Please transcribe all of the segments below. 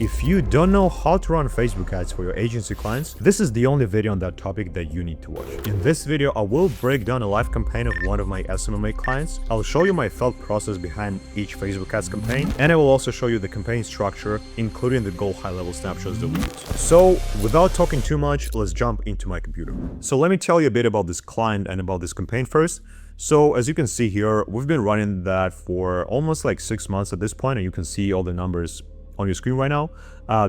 If you don't know how to run Facebook ads for your agency clients, this is the only video on that topic that you need to watch. In this video, I will break down a live campaign of one of my SMMA clients. I'll show you my thought process behind each Facebook ads campaign, and I will also show you the campaign structure, including the goal high-level snapshots that we use. So without talking too much, let's jump into my computer. So let me tell you a bit about this client and about this campaign first. So as you can see here, we've been running that for almost like 6 months at this point, and you can see all the numbers on your screen right now.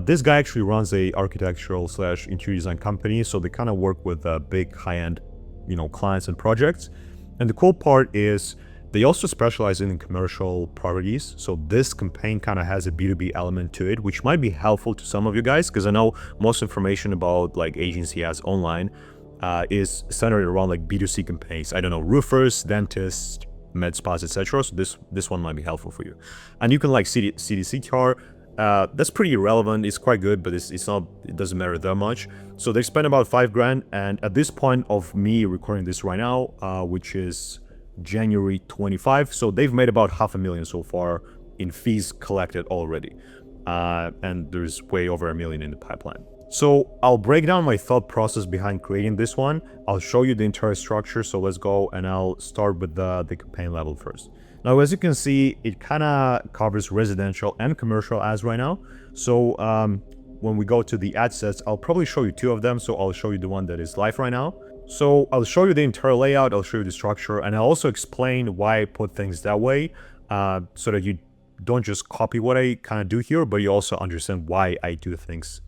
This guy actually runs a architectural / interior design company, so they kind of work with big high-end, clients and projects. And the cool part is they also specialize in commercial properties. So this campaign kind of has a B2B element to it, which might be helpful to some of you guys, because I know most information about like agency ads online is centered around like B2C campaigns. I don't know, roofers, dentists, med spas, etc. So this one might be helpful for you. And you can like see the CTR. That's pretty irrelevant. It's quite good, but it's not, it doesn't matter that much. So they spent about 5 grand, and at this point of me recording this right now, which is January 25, so they've made about $500,000 so far in fees collected already, and there's way over $1 million in the pipeline. So I'll break down my thought process behind creating this one. I'll show you the entire structure, so let's go, and I'll start with the campaign level first. Now, as you can see, it kind of covers residential and commercial ads right now. So when we go to the ad sets, I'll probably show you 2 of them. So I'll show you the one that is live right now. So I'll show you the entire layout, I'll show you the structure, and I'll also explain why I put things that way, so that you don't just copy what I kind of do here, but you also understand why I do things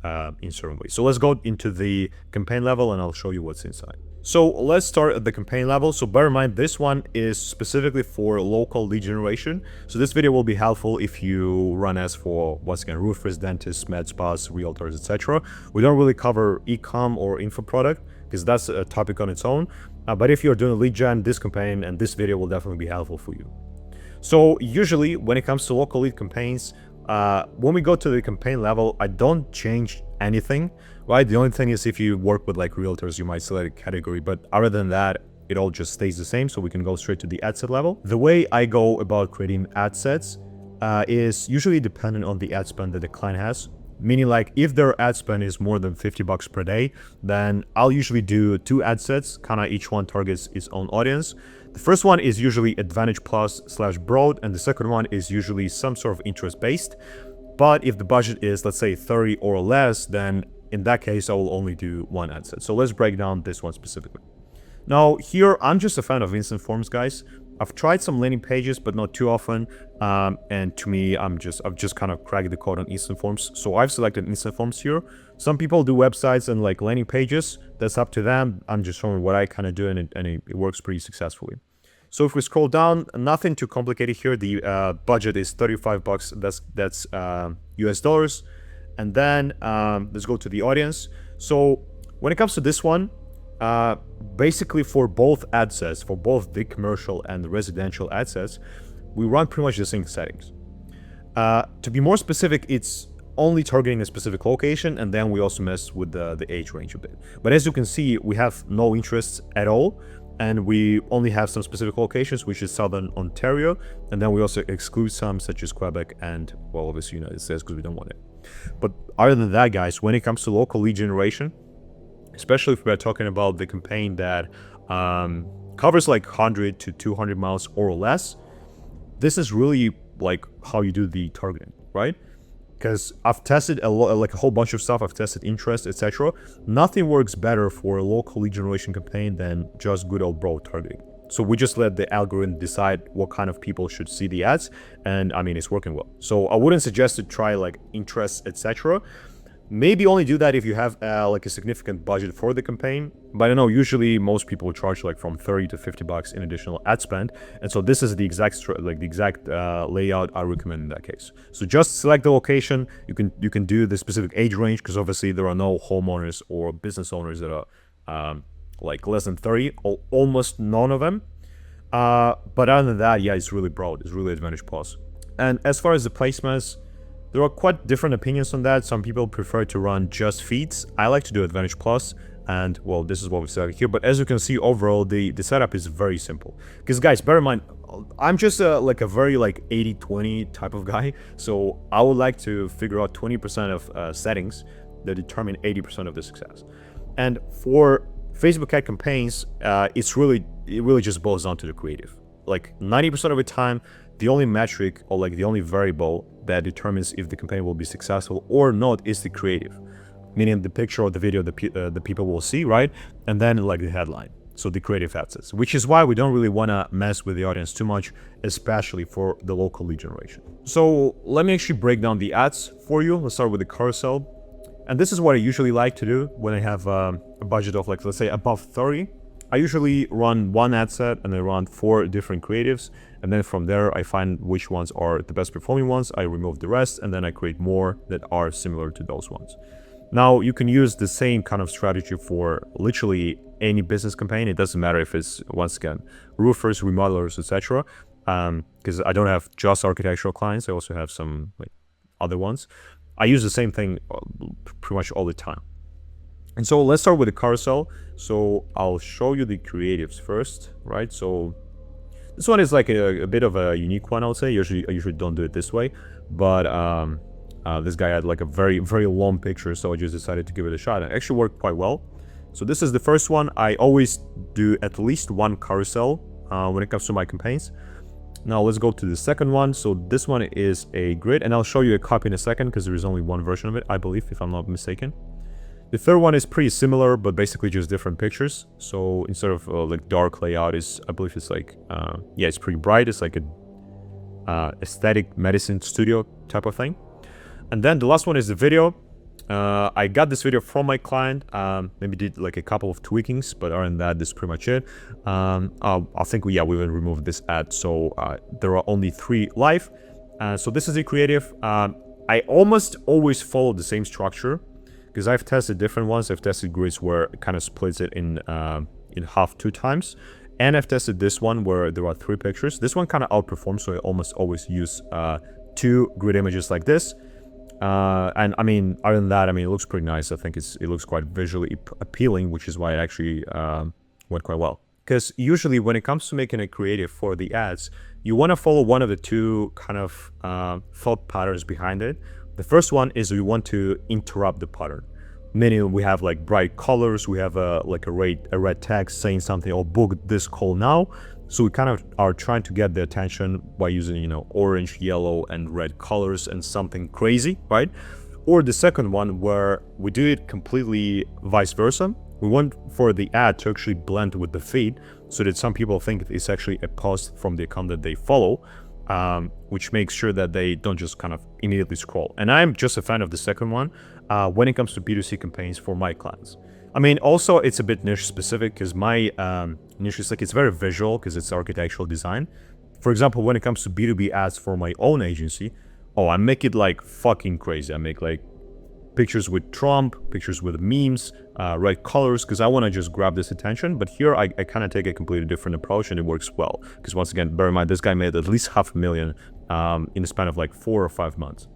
in certain ways. So let's go into the campaign level and I'll show you what's inside. So let's start at the campaign level. So bear in mind, this one is specifically for local lead generation. So this video will be helpful if you run ads for, once again, roofers, dentists, med spas, realtors, etc. We don't really cover e-com or info product because that's a topic on its own. But if you're doing a lead gen, this campaign and this video will definitely be helpful for you. So usually when it comes to local lead campaigns, when we go to the campaign level, I don't change anything, right? The only thing is if you work with like realtors, you might select a category, but other than that, it all just stays the same. So we can go straight to the ad set level. The way I go about creating ad sets is usually dependent on the ad spend that the client has. Meaning like if their ad spend is more than $50 per day, then I'll usually do 2 ad sets, kind of each one targets its own audience. The first one is usually Advantage Plus / broad, and the second one is usually some sort of interest based. But if the budget is, let's say 30 or less, then in that case, I will only do 1 ad set. So let's break down this one specifically. Now here, I'm just a fan of instant forms, guys. I've tried some landing pages, but not too often. And to me, I've just kind of cracked the code on instant forms. So I've selected instant forms here. Some people do websites and like landing pages. That's up to them. I'm just showing what I kind of do, and it works pretty successfully. So if we scroll down, nothing too complicated here. The budget is $35. That's US dollars. And then let's go to the audience. So when it comes to this one, basically for both ad sets, for both the commercial and the residential ad sets, we run pretty much the same settings. To be more specific, it's only targeting a specific location, and then we also mess with the age range a bit. But as you can see, we have no interests at all, and we only have some specific locations, which is Southern Ontario, and then we also exclude some such as Quebec and, well, obviously United States because we don't want it. But other than that, guys, when it comes to local lead generation, especially if we're talking about the campaign that covers like 100 to 200 miles or less, this is really like how you do the targeting, right? Because I've tested a whole bunch of stuff. I've tested interest, etc. Nothing works better for a local lead generation campaign than just good old broad targeting. So we just let the algorithm decide what kind of people should see the ads, and I mean, it's working well. So I wouldn't suggest to try like interests, etc. Maybe only do that if you have like a significant budget for the campaign. But I know usually most people charge like from 30 to $50 in additional ad spend, and so this is the exact layout I recommend in that case. So just select the location. You can do the specific age range, because obviously there are no homeowners or business owners that are like less than 30, or almost none of them. But other than that, yeah, it's really broad. It's really Advantage Plus. And as far as the placements, there are quite different opinions on that. Some people prefer to run just feeds. I like to do Advantage Plus, and well, this is what we selected here. But as you can see, overall, the setup is very simple. Because guys, bear in mind, I'm just like a very like 80-20 type of guy. So I would like to figure out 20% of settings that determine 80% of the success. And for Facebook ad campaigns, it really just boils down to the creative. Like 90% of the time, the only metric or like the only variable that determines if the campaign will be successful or not is the creative, meaning the picture or the video the people will see, right? And then like the headline. So the creative assets, which is why we don't really want to mess with the audience too much, especially for the local lead generation. So let me actually break down the ads for you. Let's start with the carousel. And this is what I usually like to do when I have a budget of like, let's say above 30. I usually run one ad set and I run 4 different creatives. And then from there, I find which ones are the best performing ones. I remove the rest and then I create more that are similar to those ones. Now you can use the same kind of strategy for literally any business campaign. It doesn't matter if it's, once again, roofers, remodelers, etc. Because I don't have just architectural clients. I also have some like other ones. I use the same thing pretty much all the time. And so let's start with the carousel. So I'll show you the creatives first, right? So this one is like a bit of a unique one, I would say. I usually don't do it this way, but this guy had like a very, very long picture, so I just decided to give it a shot. It actually worked quite well. So this is the first one. I always do at least one carousel when it comes to my campaigns. Now let's go to the second one. So this one is a grid, and I'll show you a copy in a second because there is only one version of it, I believe, if I'm not mistaken. The third one is pretty similar, but basically just different pictures. So instead of like dark layout, I believe it's like, yeah, it's pretty bright. It's like a aesthetic medicine studio type of thing. And then the last one is the video. I got this video from my client, maybe did like a couple of tweakings, but other than that, this is pretty much it. I think, we will remove this ad. So there are only 3 live. So this is the creative. I almost always follow the same structure because I've tested different ones. I've tested grids where it kind of splits it in half 2 times. And I've tested this one where there are 3 pictures. This one kind of outperforms, so I almost always use 2 grid images like this. And I mean, other than that, I mean, it looks pretty nice. I think it looks quite visually appealing, which is why it actually went quite well. Because usually when it comes to making a creative for the ads, you want to follow one of the 2 kind of thought patterns behind it. The first one is we want to interrupt the pattern, meaning we have like bright colors, we have like a red text saying something, or book this call now. So we kind of are trying to get the attention by using, orange, yellow, and red colors and something crazy, right? Or the second one where we do it completely vice versa. We want for the ad to actually blend with the feed so that some people think it's actually a post from the account that they follow, which makes sure that they don't just kind of immediately scroll. And I'm just a fan of the second one when it comes to B2C campaigns for my clients. I mean, also it's a bit niche specific because my niche is like, it's very visual because it's architectural design. For example, when it comes to B2B ads for my own agency, I make it like fucking crazy. I make like pictures with Trump, pictures with memes, red colors, because I want to just grab this attention. But here I kind of take a completely different approach and it works well. Because once again, bear in mind, this guy made at least $500,000 in the span of like 4 or 5 months.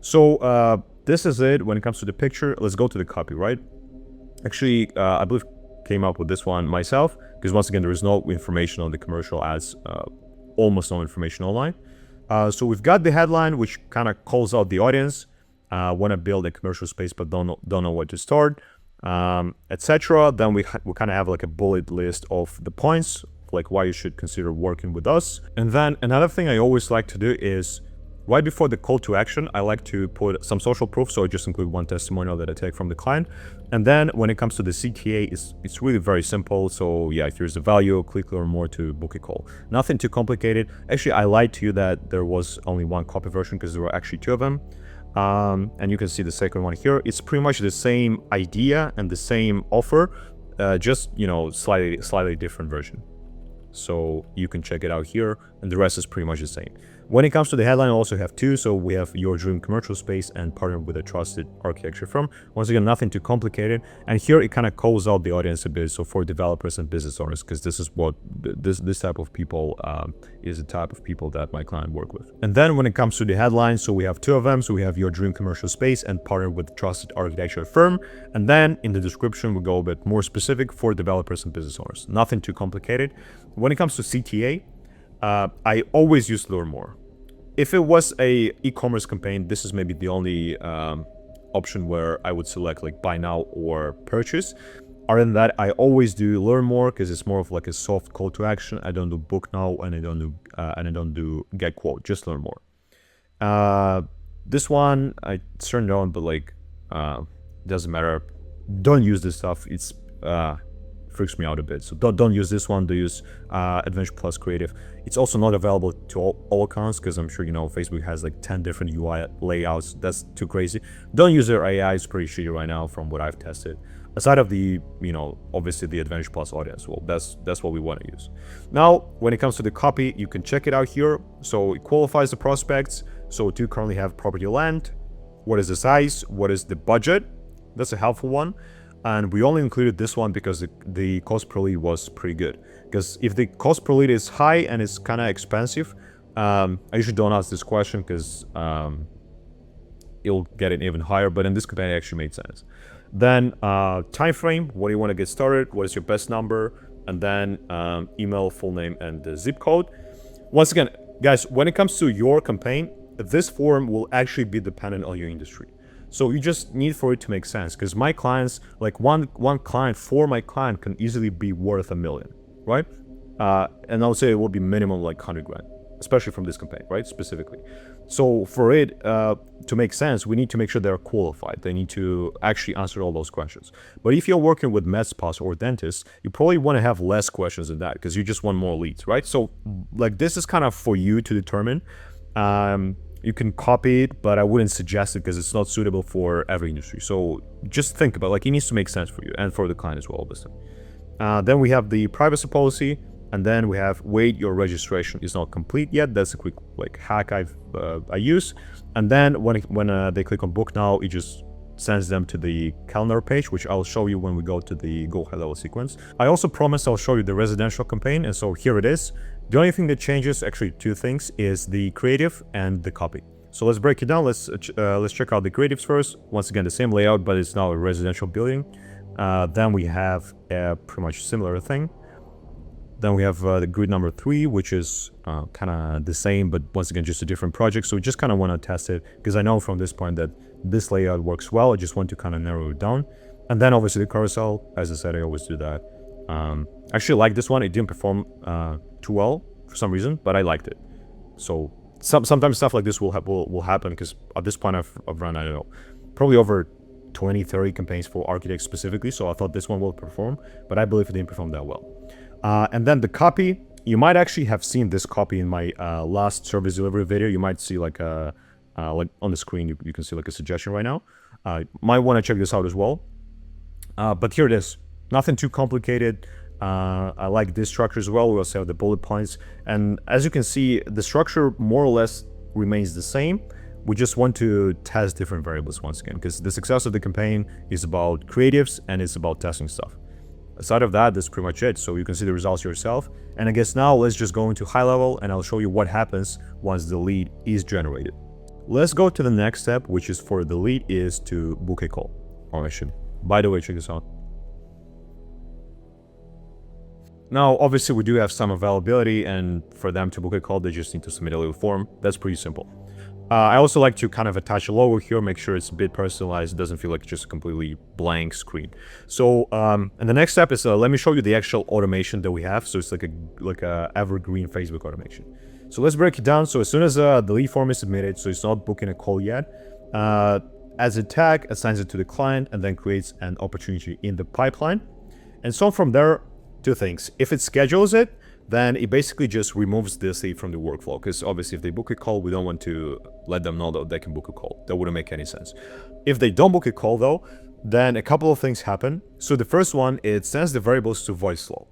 So this is it when it comes to the picture. Let's go to the copy, right? Actually, I believe came up with this one myself, because once again, there is no information on the commercial ads, almost no information online. So we've got the headline, which kind of calls out the audience, want to build a commercial space, but don't know where to start, etc. Then we kind of have like a bullet list of the points, like why you should consider working with us. And then another thing I always like to do is, right before the call to action, I like to put some social proof. So I just include one testimonial that I take from the client. And then when it comes to the CTA, it's really very simple. So yeah, if there's a value, click learn more to book a call. Nothing too complicated. Actually, I lied to you that there was only one copy version because there were actually 2 of them. And you can see the second one here. It's pretty much the same idea and the same offer, just, slightly different version. So you can check it out here, and the rest is pretty much the same. When it comes to the headline, I also have 2. So we have your dream commercial space and partner with a trusted architecture firm. Once again, nothing too complicated. And here it kind of calls out the audience a bit. So for developers and business owners, because this is what this type of people is the type of people that my client work with. And then when it comes to the headline, so we have 2 of them. So we have your dream commercial space and partner with a trusted architecture firm. And then in the description, we go a bit more specific for developers and business owners. Nothing too complicated. When it comes to CTA, I always use learn more. If it was a e-commerce campaign, this is maybe the only option where I would select like buy now or purchase. Other than that, I always do learn more because it's more of like a soft call to action. I don't do book now, and I don't do get quote. Just learn more. This one I turned on, but like doesn't matter. Don't use this stuff. It's freaks me out a bit. So don't use this one. Do use Adventure Plus Creative. It's also not available to all accounts because I'm sure you know Facebook has like 10 different UI layouts. That's too crazy. Don't use their AI. It's pretty shitty right now from what I've tested. Aside of the, you know, obviously the Advantage Plus audience, well, that's what we want to use. Now, when it comes to the copy, you can check it out here. So it qualifies the prospects. So we do currently have property land. What is the size? What is the budget? That's a helpful one. And we only included this one because the cost per lead was pretty good. Because if the cost per lead is high and it's kind of expensive, I usually don't ask this question because it'll get it even higher. But in this campaign, it actually made sense. Then time frame, what do you want to get started? What is your best number? And then email, full name, and the zip code. Once again, guys, when it comes to your campaign, this form will actually be dependent on your industry. So you just need for it to make sense, because my clients, like one client for my client can easily be worth $1 million, right? And I would say it will be minimum like 100 grand, especially from this campaign, right? Specifically. So for it to make sense, we need to make sure they're qualified. They need to actually answer all those questions. But if you're working with med spas or dentists, you probably want to have less questions than that because you just want more leads, right? So like this is kind of for you to determine. You can copy it, but I wouldn't suggest it because it's not suitable for every industry. So just think about like it needs to make sense for you and for the client as well, obviously. Then we have the privacy policy, and then we have wait, your registration is not complete yet. That's a quick like hack I use. And then when they click on book now, it just sends them to the calendar page, which I'll show you when we go to the go high level sequence. I also promised I'll show you the residential campaign, and so here it is. The only thing that changes, actually two things, is the creative and the copy. So let's break it down. Let's check out the creatives first. Once again, the same layout, but it's now a residential building. Then we have a pretty much similar thing. Then we have the grid number 3, which is kind of the same, but once again, just a different project. So we just kind of want to test it because I know from this point that this layout works well. I just want to kind of narrow it down. And then obviously the carousel, as I said, I always do that. I actually like this one. It didn't perform too well for some reason, but I liked it. So sometimes stuff like this will happen because at this point I've run, I don't know, probably over 20, 30 campaigns for architects specifically. So I thought this one will perform, but I believe it didn't perform that well. And then the copy, you might actually have seen this copy in my last service delivery video. You might see like on the screen, you can see like a suggestion right now. Might want to check this out as well. But here it is. Nothing too complicated. I like this structure as well. We also have the bullet points. And as you can see, the structure more or less remains the same. We just want to test different variables once again, because the success of the campaign is about creatives and it's about testing stuff. Aside of that, that's pretty much it. So you can see the results yourself. And I guess now let's just go into high level and I'll show you what happens once the lead is generated. Let's go to the next step, which is for the lead is to book a call. Or I should, by the way, check this out. Now, obviously we do have some availability, and for them to book a call, they just need to submit a little form. That's pretty simple. I also like to kind of attach a logo here, make sure it's a bit personalized. It doesn't feel like just a completely blank screen. So, and the next step is, let me show you the actual automation that we have. So it's like a evergreen Facebook automation. So let's break it down. So as soon as the lead form is submitted, so it's not booking a call yet, as a tag, assigns it to the client and then creates an opportunity in the pipeline. And so from there, two things. If it schedules it, then it basically just removes this lead from the workflow, because obviously if they book a call, we don't want to let them know that they can book a call. That wouldn't make any sense. If they don't book a call though, then a couple of things happen. So the first one, it sends the variables to voice flow.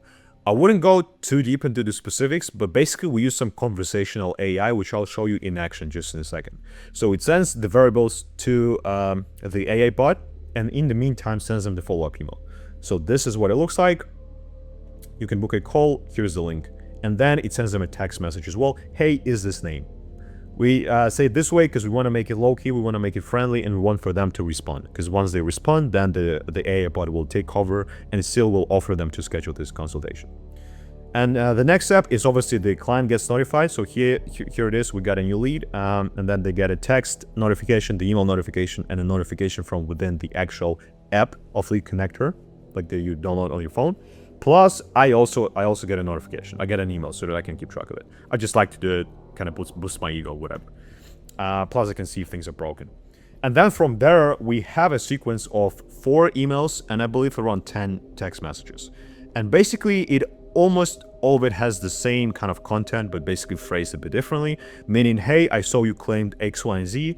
I wouldn't go too deep into the specifics, but basically we use some conversational AI, which I'll show you in action just in a second. So it sends the variables to the AI bot, and in the meantime sends them the follow-up email. So this is what it looks like. You can book a call, here's the link. And then it sends them a text message as well. Hey, is this name? We say it this way because we want to make it low-key, we want to make it friendly, and we want for them to respond. Because once they respond, then the AI bot will take cover and it still will offer them to schedule this consultation. And the next step is obviously the client gets notified. So here it is. We got a new lead, and then they get a text notification, the email notification, and a notification from within the actual app of Lead Connector, like that you download on your phone. Plus, I also get a notification. I get an email so that I can keep track of it. I just like to do it, kind of boost my ego, whatever. Plus, I can see if things are broken. And then from there, we have a sequence of 4 emails and I believe around 10 text messages. And basically, it almost all of it has the same kind of content, but basically phrased a bit differently. Meaning, hey, I saw you claimed X, Y, and Z.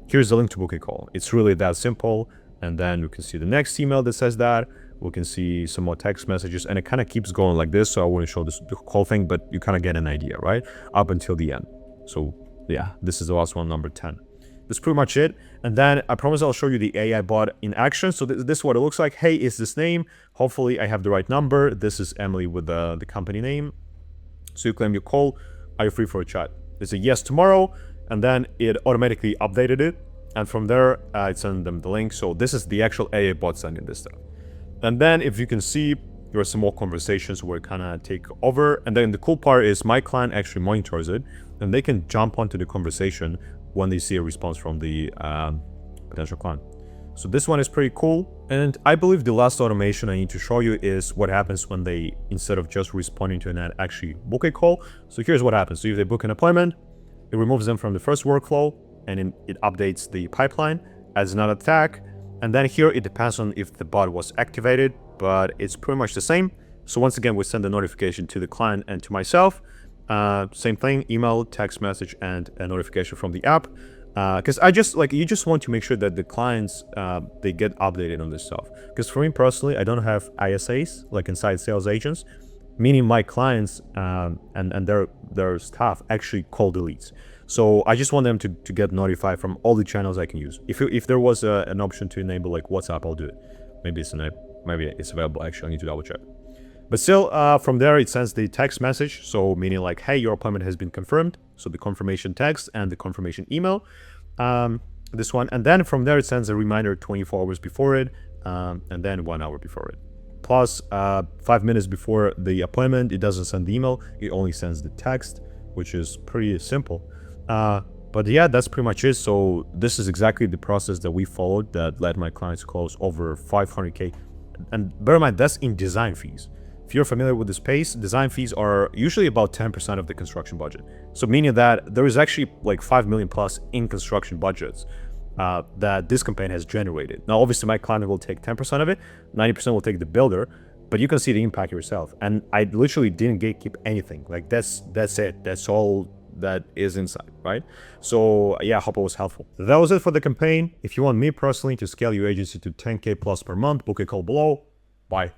Here's the link to book a call. It's really that simple. And then we can see the next email that says that. We can see some more text messages, and it kind of keeps going like this. So I wouldn't show the whole thing, but you kind of get an idea, right? Up until the end. So yeah, this is the last one, number 10. That's pretty much it. And then I promise I'll show you the AI bot in action. So this is what it looks like. Hey, is this name? Hopefully I have the right number. This is Emily with the company name. So you claim your call. Are you free for a chat? There's a yes tomorrow. And then it automatically updated it. And from there, it sent them the link. So this is the actual AI bot sending this stuff. And then if you can see, there are some more conversations where it kind of take over. And then the cool part is my client actually monitors it, and they can jump onto the conversation when they see a response from the potential client. So this one is pretty cool. And I believe the last automation I need to show you is what happens when they, instead of just responding to an ad, actually book a call. So here's what happens. So if they book an appointment, it removes them from the first workflow, and it updates the pipeline, adds another tag. And then here it depends on if the bot was activated, but it's pretty much the same. So once again, we send a notification to the client and to myself. Same thing, email, text message, and a notification from the app. Because you just want to make sure that the clients, they get updated on this stuff. Because for me personally, I don't have ISAs, like inside sales agents, meaning my clients and their staff actually call the leads. So I just want them to get notified from all the channels I can use. If there was an option to enable like WhatsApp, I'll do it. Maybe it's available. Actually, I need to double check. But still, from there, it sends the text message. So meaning like, hey, your appointment has been confirmed. So the confirmation text and the confirmation email, this one. And then from there, it sends a reminder 24 hours before it, and then 1 hour before it. Plus, 5 minutes before the appointment, it doesn't send the email. It only sends the text, which is pretty simple. But yeah, that's pretty much it. So this is exactly the process that we followed that led my clients close over 500K. And bear in mind, that's in design fees. If you're familiar with the space, design fees are usually about 10% of the construction budget. So meaning that there is actually like 5 million plus in construction budgets that this campaign has generated. Now, obviously my client will take 10% of it, 90% will take the builder, but you can see the impact yourself. And I literally didn't gatekeep anything. Like that's it. That's all that is inside, right? So yeah, I hope it was helpful. That was it for the campaign. If you want me personally to scale your agency to 10K plus per month, book a call below. Bye.